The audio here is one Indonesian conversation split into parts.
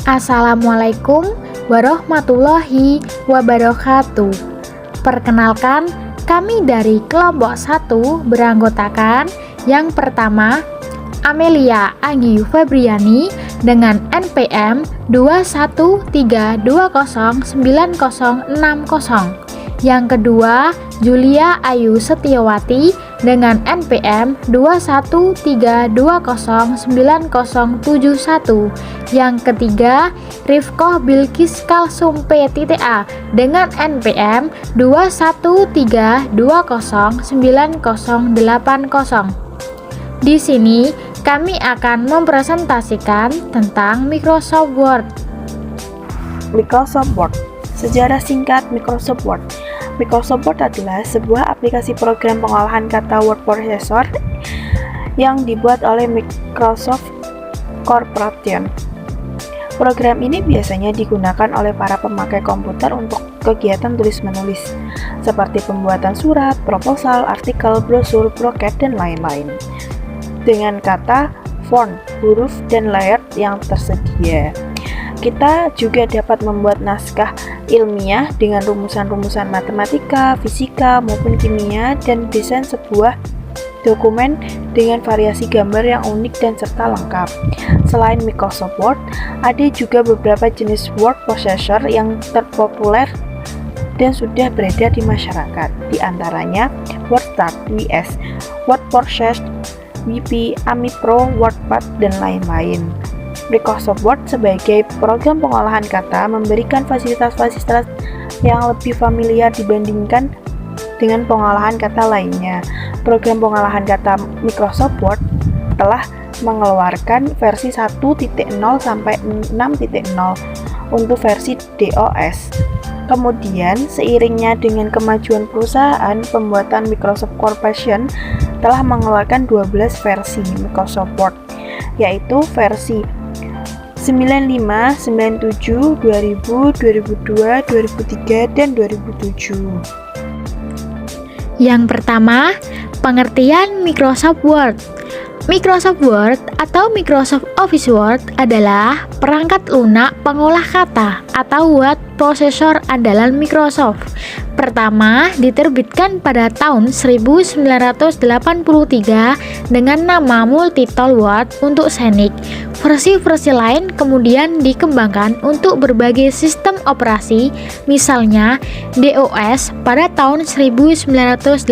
Assalamualaikum warahmatullahi wabarakatuh. Perkenalkan, kami dari kelompok 1 beranggotakan yang pertama Amelia Anggi Febriani dengan NPM 213209060. Yang kedua, Julia Ayu Setiawati dengan NPM 213209071. Yang ketiga, Rifkoh Bilkis Kalsum P.A dengan NPM 213209080. Di sini kami akan mempresentasikan tentang Microsoft Word. Microsoft Word. Sejarah singkat Microsoft Word. Microsoft Word adalah sebuah aplikasi program pengolahan kata word processor yang dibuat oleh Microsoft Corporation. Program ini biasanya digunakan oleh para pemakai komputer untuk kegiatan tulis-menulis, seperti pembuatan surat, proposal, artikel, brosur, broket, dan lain-lain. Dengan kata, font, huruf, dan layout yang tersedia. Kita juga dapat membuat naskah ilmiah dengan rumusan-rumusan matematika, fisika, maupun kimia, dan desain sebuah dokumen dengan variasi gambar yang unik dan serta lengkap. Selain Microsoft Word, ada juga beberapa jenis word processor yang terpopuler dan sudah beredar di masyarakat. Di antaranya WordStart, WS, WordProcess, WP, AmiPro, WordPad, dan lain-lain. Microsoft Word sebagai program pengolahan kata memberikan fasilitas-fasilitas yang lebih familiar dibandingkan dengan pengolahan kata lainnya. Program pengolahan kata Microsoft Word telah mengeluarkan versi 1.0 sampai 6.0 untuk versi DOS. Kemudian, seiringnya dengan kemajuan perusahaan, pembuatan Microsoft Corporation telah mengeluarkan 12 versi Microsoft Word, yaitu versi 95, 97, 2000, 2002, 2003, dan 2007. Yang pertama, pengertian Microsoft Word. Microsoft Word atau Microsoft Office Word adalah perangkat lunak pengolah kata atau word processor andalan Microsoft. Pertama diterbitkan pada tahun 1983 dengan nama Multitool Word untuk Scenic. Versi-versi lain kemudian dikembangkan untuk berbagai sistem operasi, misalnya DOS pada tahun 1983.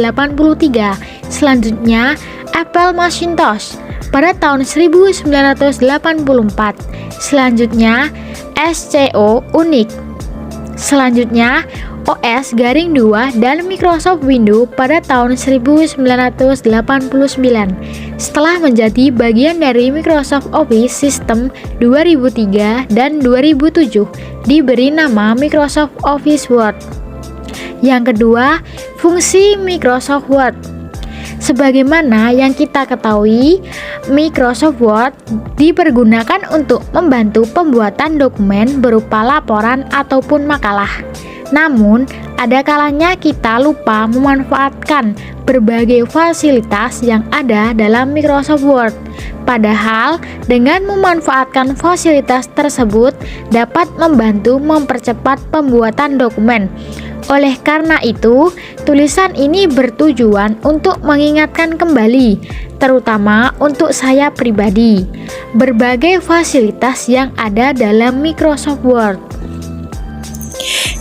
Selanjutnya Apple Macintosh pada tahun 1984. Selanjutnya SCO Unix. Selanjutnya OS-2 dan Microsoft Windows pada tahun 1989. Setelah menjadi bagian dari Microsoft Office System 2003 dan 2007, diberi nama Microsoft Office Word. Yang kedua, fungsi Microsoft Word. Sebagaimana yang kita ketahui, Microsoft Word dipergunakan untuk membantu pembuatan dokumen berupa laporan ataupun makalah. Namun, ada kalanya kita lupa memanfaatkan berbagai fasilitas yang ada dalam Microsoft Word. Padahal, dengan memanfaatkan fasilitas tersebut dapat membantu mempercepat pembuatan dokumen. Oleh karena itu, tulisan ini bertujuan untuk mengingatkan kembali, terutama untuk saya pribadi, berbagai fasilitas yang ada dalam Microsoft Word.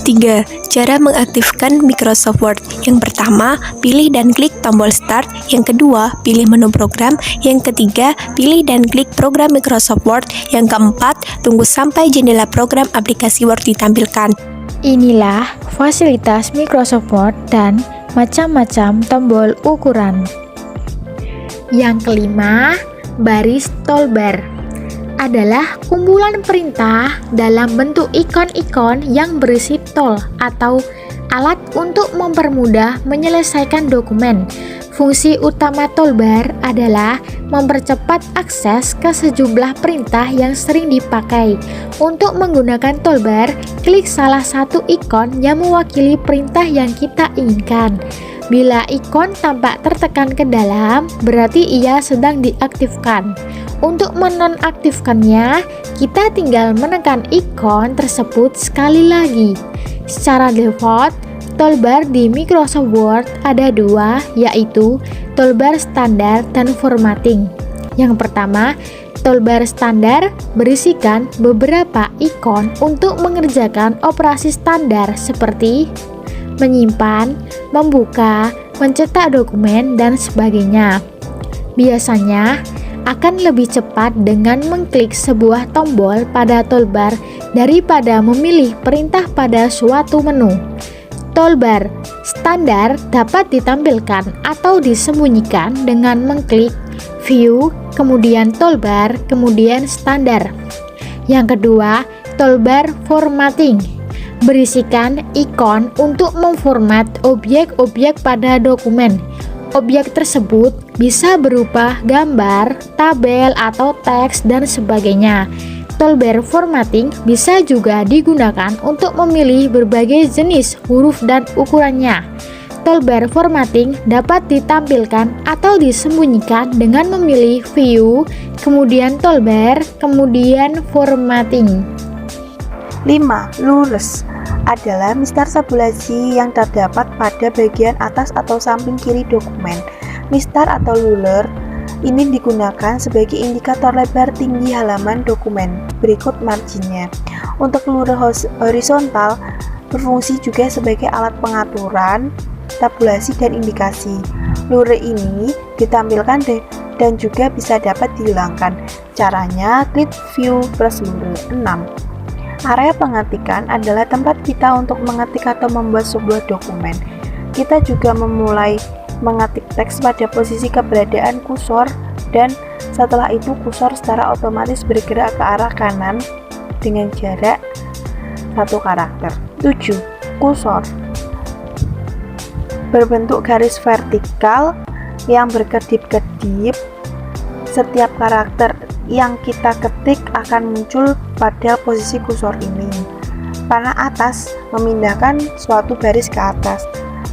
3. Cara mengaktifkan Microsoft Word. Yang pertama, pilih dan klik tombol Start. Yang kedua, pilih menu program. Yang ketiga, pilih dan klik program Microsoft Word. Yang keempat, tunggu sampai jendela program aplikasi Word ditampilkan. Inilah fasilitas Microsoft Word dan macam-macam tombol ukuran. Yang kelima, baris toolbar adalah kumpulan perintah dalam bentuk ikon-ikon yang berisi tool atau alat untuk mempermudah menyelesaikan dokumen. Fungsi utama toolbar adalah mempercepat akses ke sejumlah perintah yang sering dipakai. Untuk menggunakan toolbar, klik salah satu ikon yang mewakili perintah yang kita inginkan. Bila ikon tampak tertekan ke dalam, berarti ia sedang diaktifkan. Untuk menonaktifkannya, kita tinggal menekan ikon tersebut sekali lagi. Secara default, toolbar di Microsoft Word ada dua, yaitu toolbar standar dan formatting. Yang pertama, toolbar standar berisikan beberapa ikon untuk mengerjakan operasi standar seperti menyimpan, membuka, mencetak dokumen, dan sebagainya. Biasanya akan lebih cepat dengan mengklik sebuah tombol pada toolbar daripada memilih perintah pada suatu menu. Toolbar standar dapat ditampilkan atau disembunyikan dengan mengklik View, kemudian Toolbar, kemudian Standar. Yang kedua, toolbar formatting berisikan ikon untuk memformat objek-objek pada dokumen. Objek tersebut bisa berupa gambar, tabel, atau teks, dan sebagainya. Toolbar formatting bisa juga digunakan untuk memilih berbagai jenis huruf dan ukurannya. Toolbar formatting dapat ditampilkan atau disembunyikan dengan memilih View, kemudian Toolbar, kemudian Formatting. 5. Lures adalah mistar tabulasi yang terdapat pada bagian atas atau samping kiri dokumen. Mistar atau ruler ini digunakan sebagai indikator lebar tinggi halaman dokumen. Berikut marginnya. Untuk ruler horizontal berfungsi juga sebagai alat pengaturan, tabulasi, dan indikasi. Ruler ini ditampilkan dan juga bisa dapat dihilangkan. Caranya, klik View plus Ruler. 6. Area pengetikan adalah tempat kita untuk mengetik atau membuat sebuah dokumen. Kita juga memulai mengetik teks pada posisi keberadaan kursor, dan setelah itu kursor secara otomatis bergerak ke arah kanan dengan jarak 1 karakter. 7. Kursor berbentuk garis vertikal yang berkedip-kedip. Setiap karakter yang kita ketik akan muncul pada posisi kursor ini. Panah atas memindahkan suatu baris ke atas.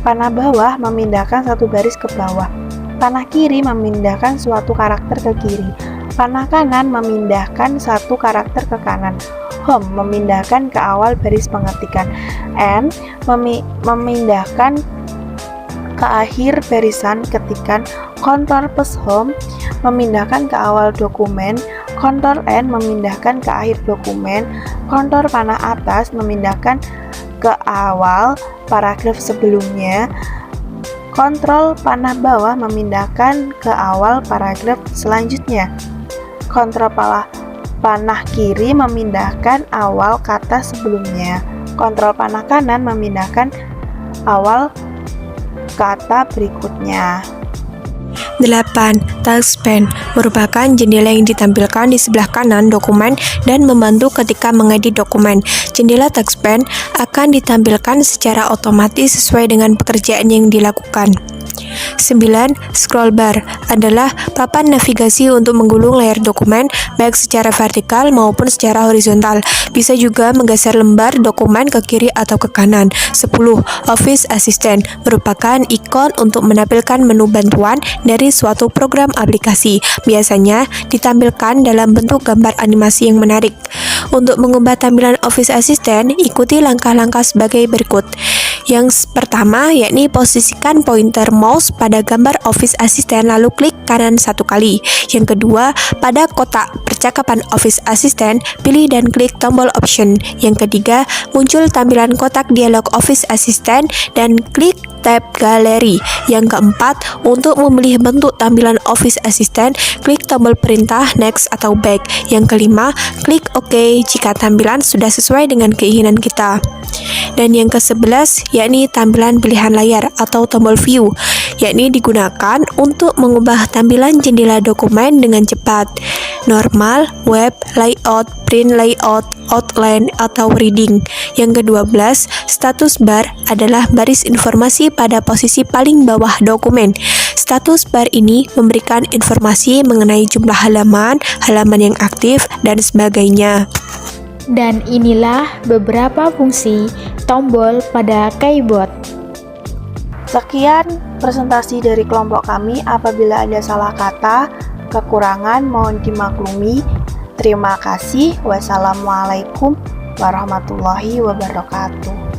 Panah bawah memindahkan satu baris ke bawah. Panah kiri memindahkan suatu karakter ke kiri. Panah kanan memindahkan satu karakter ke kanan. Home memindahkan ke awal baris pengetikan. N memindahkan ke akhir barisan ketikan. Ctrl plus Home memindahkan ke awal dokumen. Ctrl N memindahkan ke akhir dokumen. Ctrl panah atas memindahkan ke awal paragraf sebelumnya. Ctrl panah bawah memindahkan ke awal paragraf selanjutnya. Ctrl panah kiri memindahkan awal kata sebelumnya. Ctrl panah kanan memindahkan awal kata berikutnya. 8. Touchpad merupakan jendela yang ditampilkan di sebelah kanan dokumen dan membantu ketika mengedit dokumen. Jendela touchpad akan ditampilkan secara otomatis sesuai dengan pekerjaan yang dilakukan. 9. Scroll bar adalah papan navigasi untuk menggulung layar dokumen baik secara vertikal maupun secara horizontal. Bisa juga menggeser lembar dokumen ke kiri atau ke kanan. 10. Office Assistant merupakan ikon untuk menampilkan menu bantuan dari suatu program aplikasi. Biasanya ditampilkan dalam bentuk gambar animasi yang menarik. Untuk mengubah tampilan Office Assistant, ikuti langkah-langkah sebagai berikut. Yang pertama, yakni posisikan pointer mouse pada gambar Office Assistant lalu klik kanan 1 kali. Yang kedua, pada kotak percakapan Office Assistant, pilih dan klik tombol Option. Yang ketiga, muncul tampilan kotak dialog Office Assistant dan klik tab Galeri. Yang keempat, untuk memilih bentuk tampilan Office Assistant, klik tombol perintah Next atau Back. Yang kelima, klik OK jika tampilan sudah sesuai dengan keinginan kita. Dan yang ke-11, yakni tampilan pilihan layar atau tombol View, yakni digunakan untuk mengubah tampilan jendela dokumen dengan cepat. Normal, web, layout, print layout, outline, atau reading. Yang ke-12, status bar adalah baris informasi pada posisi paling bawah dokumen. Status bar ini memberikan informasi mengenai jumlah halaman, halaman yang aktif, dan sebagainya. Dan inilah beberapa fungsi tombol pada keyboard. Sekian presentasi dari kelompok kami. Apabila ada salah kata, Kekurangan mohon dimaklumi. Terima kasih. Wassalamualaikum warahmatullahi wabarakatuh.